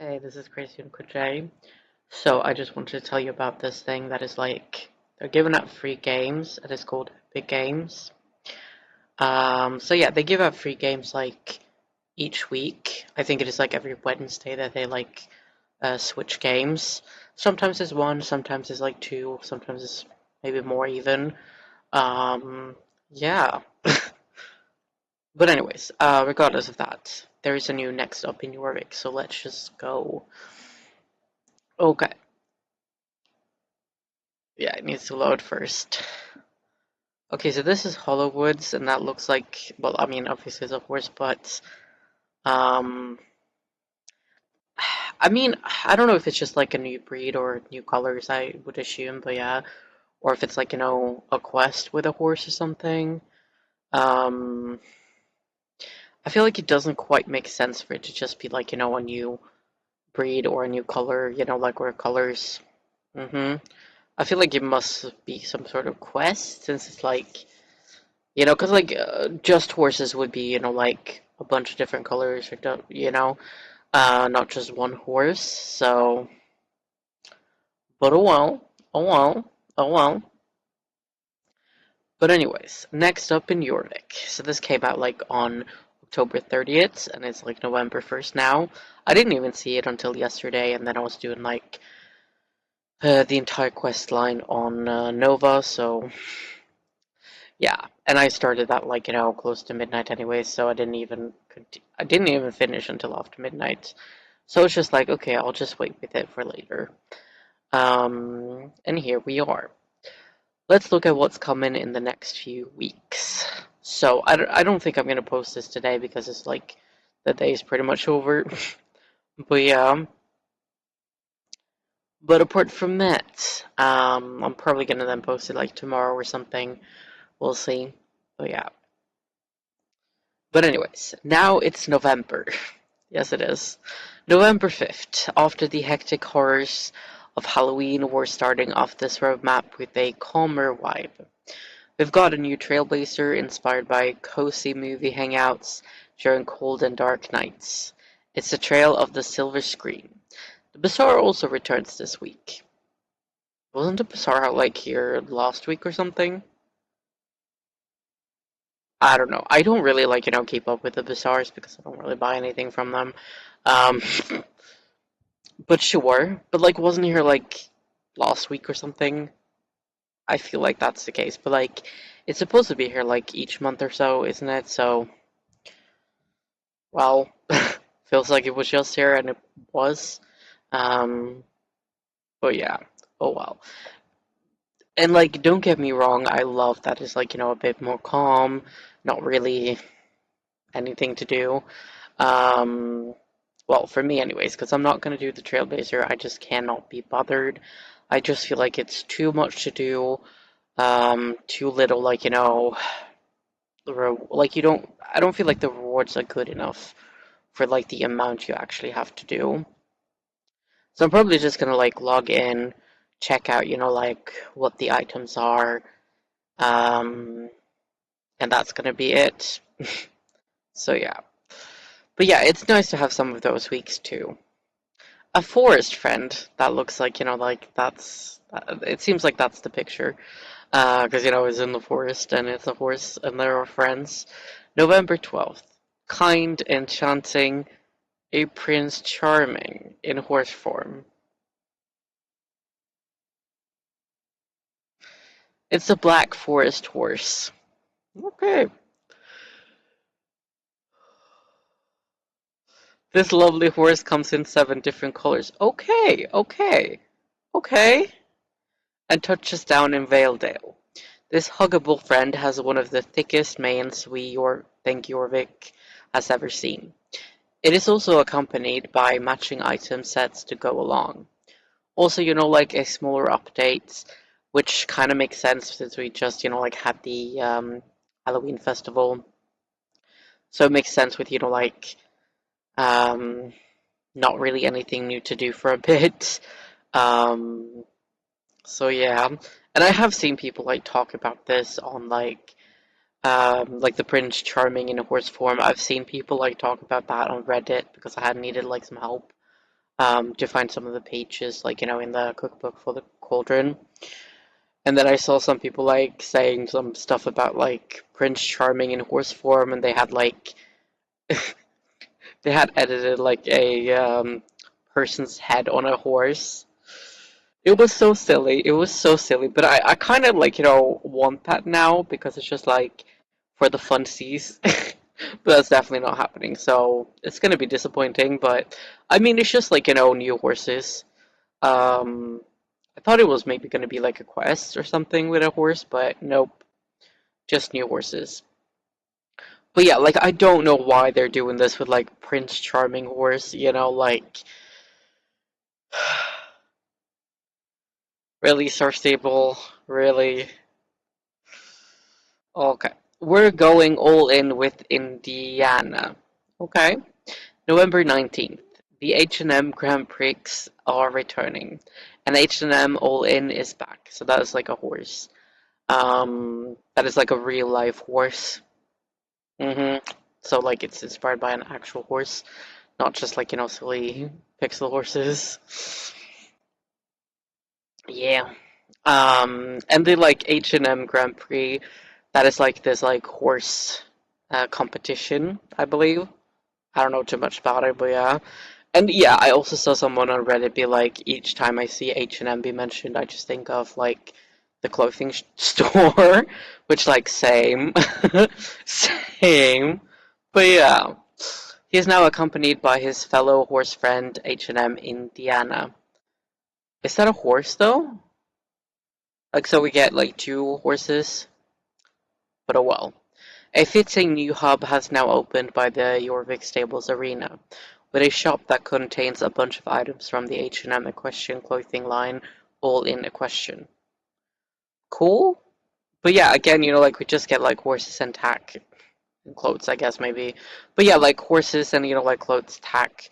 Hey, this is Crazy and Jay. So I just wanted to tell you about this thing that is like they're giving out free games. It is called Big Games. So yeah, they give out free games like each week. I think it is like every Wednesday that they like switch games. Sometimes it's one, sometimes it's like two, sometimes it's maybe more even. Yeah. But anyways, regardless of that, there is a new next up in Jorvik, so let's just go. Okay. Yeah, it needs to load first. Okay, so this is Hollowwoods, and that looks like, well, I mean, obviously it's a horse, but, um, I mean, I don't know if it's just like a new breed or new colors, I would assume, but yeah, or if it's like, a quest with a horse or something. Um, I feel like it doesn't quite make sense for it to just be like, a new breed or a new color, like where colors. I feel like it must be some sort of quest, since it's like, because like just horses would be, like a bunch of different colors, or not just one horse. So, but oh well, oh well, oh well. But anyways, next up in Jorvik. So this came out like on October 30th, and it's like November 1st now. I didn't even see it until yesterday, and then I was doing like the entire quest line on Nova. So yeah, and I started that like close to midnight anyway, so I didn't even finish until after midnight. So it's just like, okay, I'll just wait with it for later. And here we are. Let's look at what's coming in the next few weeks. So I don't think I'm gonna post this today because it's like the day is pretty much over. But yeah. But apart from that, I'm probably gonna then post it like tomorrow or something. We'll see. But yeah. But anyways, now it's November. Yes, it is. November 5th. After the hectic horrors of Halloween, we're starting off this roadmap with a calmer vibe. We've got a new trailblazer inspired by cozy movie hangouts during cold and dark nights. It's the trail of the silver screen. The bazaar also returns this week. Wasn't the bazaar out like here last week or something? I don't know. I don't really like, keep up with the bazaars because I don't really buy anything from them. Um, but sure. But like, wasn't here like last week or something? I feel like that's the case. But like, it's supposed to be here like each month or so, isn't it? So, well, feels like it was just here and it was. Um, but yeah. Oh well. And like, don't get me wrong. I love that it's like, a bit more calm. Not really anything to do. Um, well, for me, anyways, because I'm not going to do the Trailblazer. I just cannot be bothered. I just feel like it's too much to do. Too little, like, like you don't. I don't feel like the rewards are good enough for like the amount you actually have to do. So I'm probably just gonna like log in, check out, like what the items are, um, and that's gonna be it. So yeah. But yeah, it's nice to have some of those weeks too. A forest friend. That looks like, like that's. It seems like that's the picture. Because, it's in the forest and it's a horse and there are friends. November 12th. Kind, enchanting, a Prince Charming in horse form. It's a black forest horse. Okay. This lovely horse comes in 7 different colors. Okay, okay, okay. And touches down in Valedale. This huggable friend has one of the thickest manes think Jorvik has ever seen. It is also accompanied by matching item sets to go along. Also, like a smaller update, which kind of makes sense since we just, like had the Halloween festival. So it makes sense with, um, not really anything new to do for a bit. Um, so yeah, and I have seen people like talk about this on like the Prince Charming in a horse form. I've seen people like talk about that on Reddit because I had needed like some help. to find some of the pages, like, in the cookbook for the cauldron. And then I saw some people like saying some stuff about like Prince Charming in horse form, and they had like they had edited like a person's head on a horse. It was so silly. It was so silly. But I kind of like, want that now because it's just like for the funsies. But that's definitely not happening. So it's gonna be disappointing. But I mean, it's just like, new horses. Um, I thought it was maybe gonna be like a quest or something with a horse, but nope, just new horses. But yeah, like I don't know why they're doing this with like Prince Charming horse, like really Star Stable, really. Okay. We're going all in with Indiana. Okay. November 19th. The H&M Grand Prix are returning. And H&M All In is back. So that is like a horse. That is like a real life horse. So like it's inspired by an actual horse, not just like, silly pixel horses. Yeah. And the like H&M Grand Prix, that is like this like horse competition, I believe. I don't know too much about it, but yeah. And yeah, I also saw someone on Reddit be like, each time I see H&M be mentioned, I just think of like the clothing store, which like same, same. But yeah, he is now accompanied by his fellow horse friend H&M Indiana. Is that a horse though? Like, so we get like two horses, but oh well. A fitting new hub has now opened by the Jorvik Stables Arena, with a shop that contains a bunch of items from the H&M Equestrian clothing line, all in Equestrian. Cool? But yeah, again, like we just get like horses and tack and clothes, I guess maybe. But yeah, like horses and like clothes tack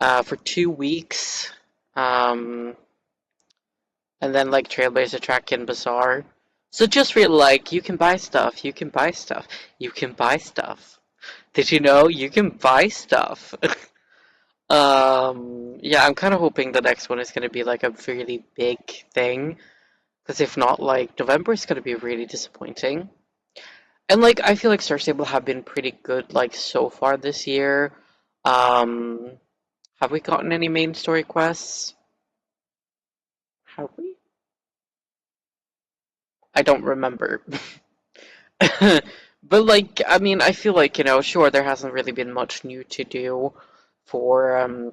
for 2 weeks. Um, and then like Trailblazer Track and Bazaar. So just really like you can buy stuff, you can buy stuff, you can buy stuff. Did you know you can buy stuff? Yeah, I'm kind of hoping the next one is going to be like a really big thing, because if not, like November is going to be really disappointing. And like I feel like Star Stable have been pretty good like so far this year. Um, have we gotten any main story quests? Have we? I don't remember. But like, I mean, I feel like, sure, there hasn't really been much new to do for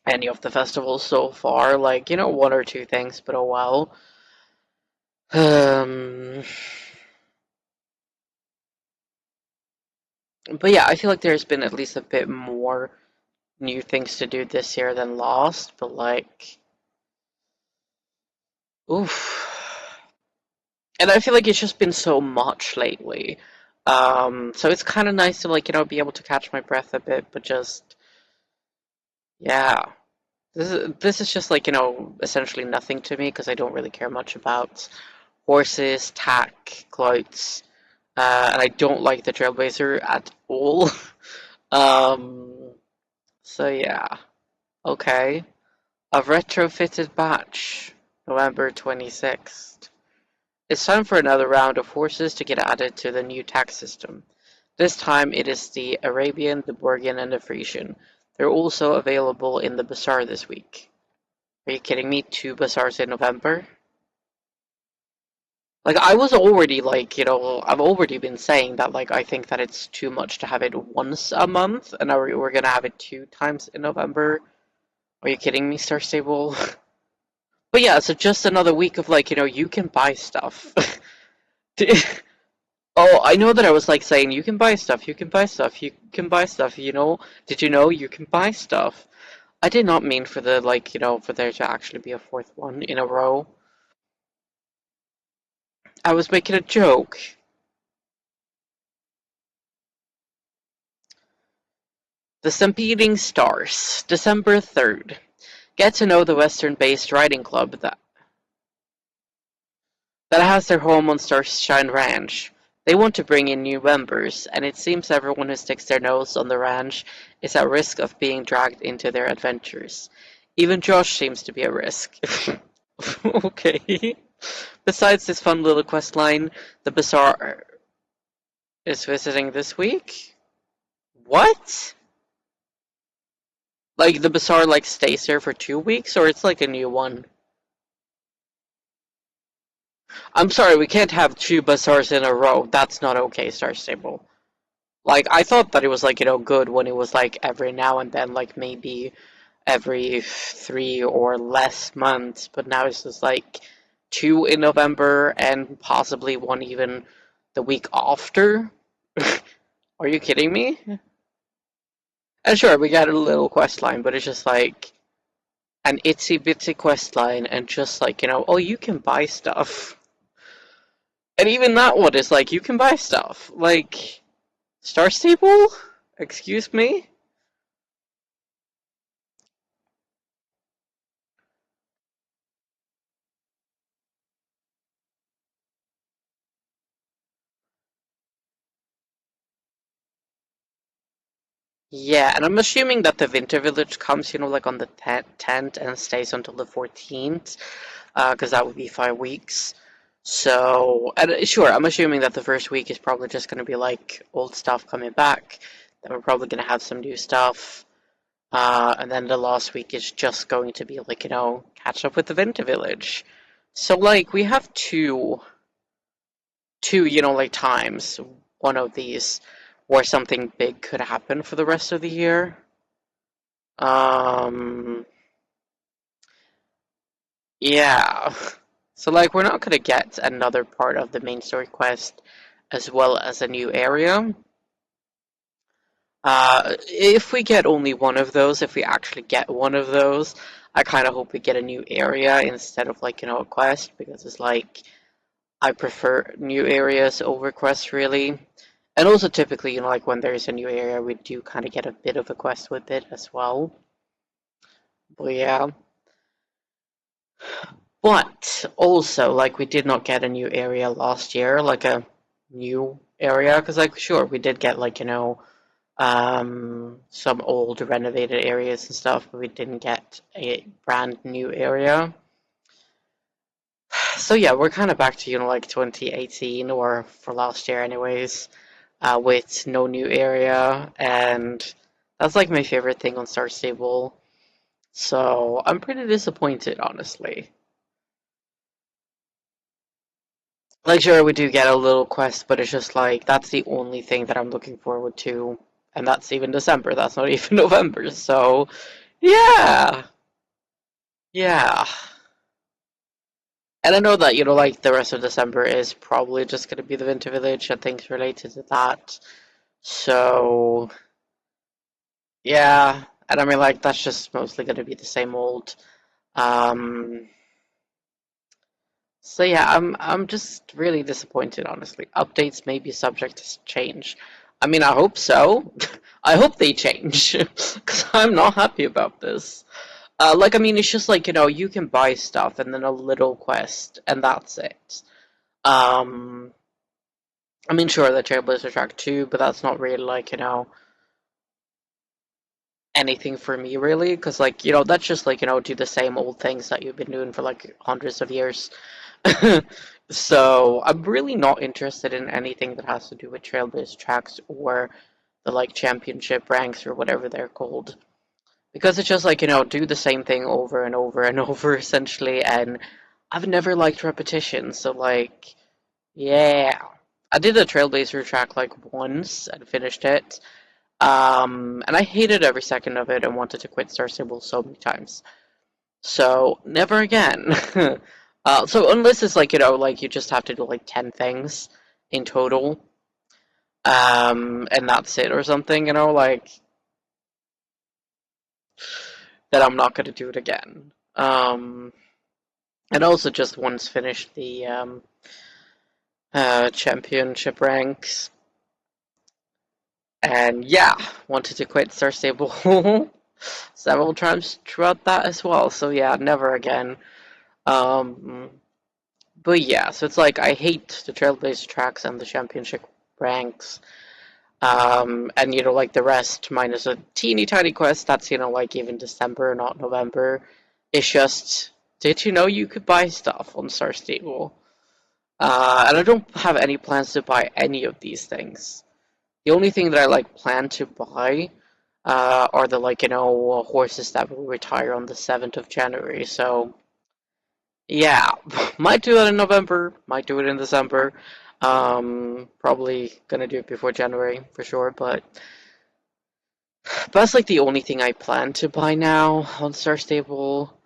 any of the festivals so far. Like, one or two things, but oh well. Um, but yeah, I feel like there's been at least a bit more new things to do this year than last, but like, oof. And I feel like it's just been so much lately. So it's kind of nice to like, be able to catch my breath a bit, but just, yeah. This is just like, essentially nothing to me because I don't really care much about horses, tack, clothes, and I don't like the Trailblazer at all. Um, so yeah, okay. A retrofitted batch, November 26th. It's time for another round of horses to get added to the new tax system. This time it is the Arabian, the Borgian, and the Frisian. They're also available in the bazaar this week. Are you kidding me? Two bazaars in November? Like, I was already like, I've already been saying that like I think that it's too much to have it once a month, and now we're gonna have it 2 times in November. Are you kidding me, Star Stable? But yeah, so just another week of like, you can buy stuff. Oh, I know that I was like saying you can buy stuff, you can buy stuff, you can buy stuff, Did you know you can buy stuff? I did not mean for the like, for there to actually be a fourth one in a row. I was making a joke. The Stampeding Stars, December 3rd. Get to know the Western-based riding club that has their home on Starshine Ranch. They want to bring in new members, and it seems everyone who sticks their nose on the ranch is at risk of being dragged into their adventures. Even Josh seems to be a risk. Okay. Besides this fun little quest line, the Bazaar is visiting this week? What? Like the Bazaar like stays there for 2 weeks, or it's like a new one? I'm sorry, we can't have two Bazaars in a row. That's not okay, Star Stable. Like I thought that it was like good when it was like every now and then, like maybe every 3 or less months, but now it's just like two in November and possibly one even the week after. Are you kidding me? And sure, we got a little quest line, but it's just like an itsy bitsy quest line, and just like, oh, you can buy stuff. And even that one is like, you can buy stuff. Like, Star Stable? Excuse me? Yeah, and I'm assuming that the Winter Village comes, like on the 10th and stays until the 14th, because that would be 5 weeks. So, and sure, I'm assuming that the first week is probably just going to be like old stuff coming back. Then we're probably going to have some new stuff. And then the last week is just going to be like, catch up with the Winter Village. So, like, we have two, like times, one of these, where something big could happen for the rest of the year. Um, yeah. So, like, we're not gonna get another part of the main story quest as well as a new area. If we get only one of those, if we actually get one of those, I kind of hope we get a new area instead of, like, a quest, because it's like, I prefer new areas over quests, really. And also, typically, like, when there's a new area, we do kind of get a bit of a quest with it as well. But yeah. But also, like, we did not get a new area last year, like a new area, because, like, sure, we did get, like, some old renovated areas and stuff, but we didn't get a brand new area. So yeah, we're kind of back to, like 2018, or for last year anyways, with no new area, and that's like my favorite thing on Star Stable. So I'm pretty disappointed, honestly. Like, sure, we do get a little quest, but it's just like that's the only thing that I'm looking forward to, and that's even December. That's not even November. So, yeah, yeah. And I know that like the rest of December is probably just gonna be the Winter Village and things related to that. So, yeah, and I mean like that's just mostly gonna be the same old. Um, So yeah, I'm just really disappointed, honestly. Updates may be subject to change. I mean, I hope so. I hope they change because I'm not happy about this. Like, I mean, it's just like you can buy stuff and then a little quest, and that's it. Um, I mean, sure, the Trailblazer Track too, but that's not really like anything for me really, because like that's just like do the same old things that you've been doing for like hundreds of years. So I'm really not interested in anything that has to do with trail-based tracks or the like championship ranks or whatever they're called. Because it's just like, do the same thing over and over and over essentially, and I've never liked repetition, so like yeah. I did a Trailblazer track like once and finished it. And I hated every second of it and wanted to quit Star Stable so many times. So never again. So unless it's like like you just have to do like 10 things in total, and that's it or something, like then I'm not gonna do it again. And also just once finished the championship ranks, and yeah, wanted to quit Star Stable several times throughout that as well. So yeah, never again. Um, But yeah, so it's like I hate the Trailblazer tracks and the championship ranks. And like the rest minus a teeny tiny quest that's like even December, not November. It's just, did you know you could buy stuff on Star Stable? And I don't have any plans to buy any of these things. The only thing that I plan to buy are the horses that will retire on the 7th of January. So yeah, might do it in November, might do it in December. Probably gonna do it before January for sure, but that's the only thing I plan to buy now on Star Stable.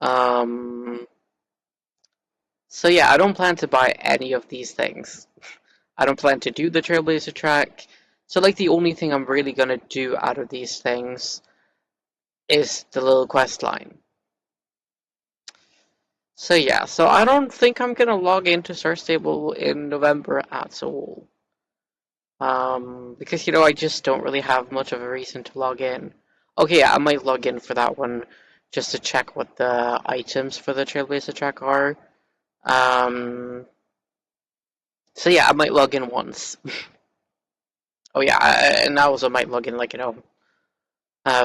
Um, so yeah, I don't plan to buy any of these things. I don't plan to do the Trailblazer track. So the only thing I'm really gonna do out of these things is the little quest line. So yeah, so I don't think I'm gonna log into Star Stable in November at all. Because I just don't really have much of a reason to log in. Okay, yeah, I might log in for that one just to check what the items for the Trailblazer track are. Um, so yeah, I might log in once. Oh yeah, and I also might log in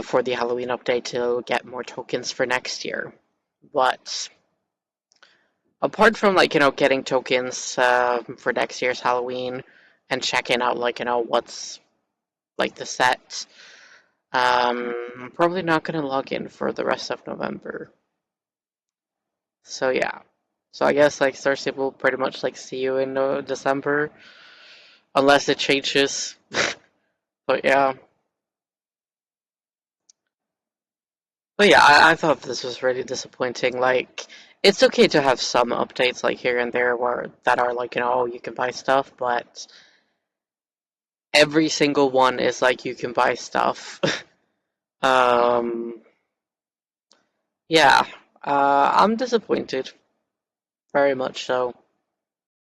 for the Halloween update to get more tokens for next year. But apart from getting tokens for next year's Halloween and checking out what's the set. I'm probably not going to log in for the rest of November. So yeah. So I guess Starship will pretty much see you in December, unless it changes. But yeah. But yeah, I thought this was really disappointing. It's okay to have some updates here and there where that are oh, you can buy stuff, but every single one is you can buy stuff. um, yeah. I'm disappointed, very much so.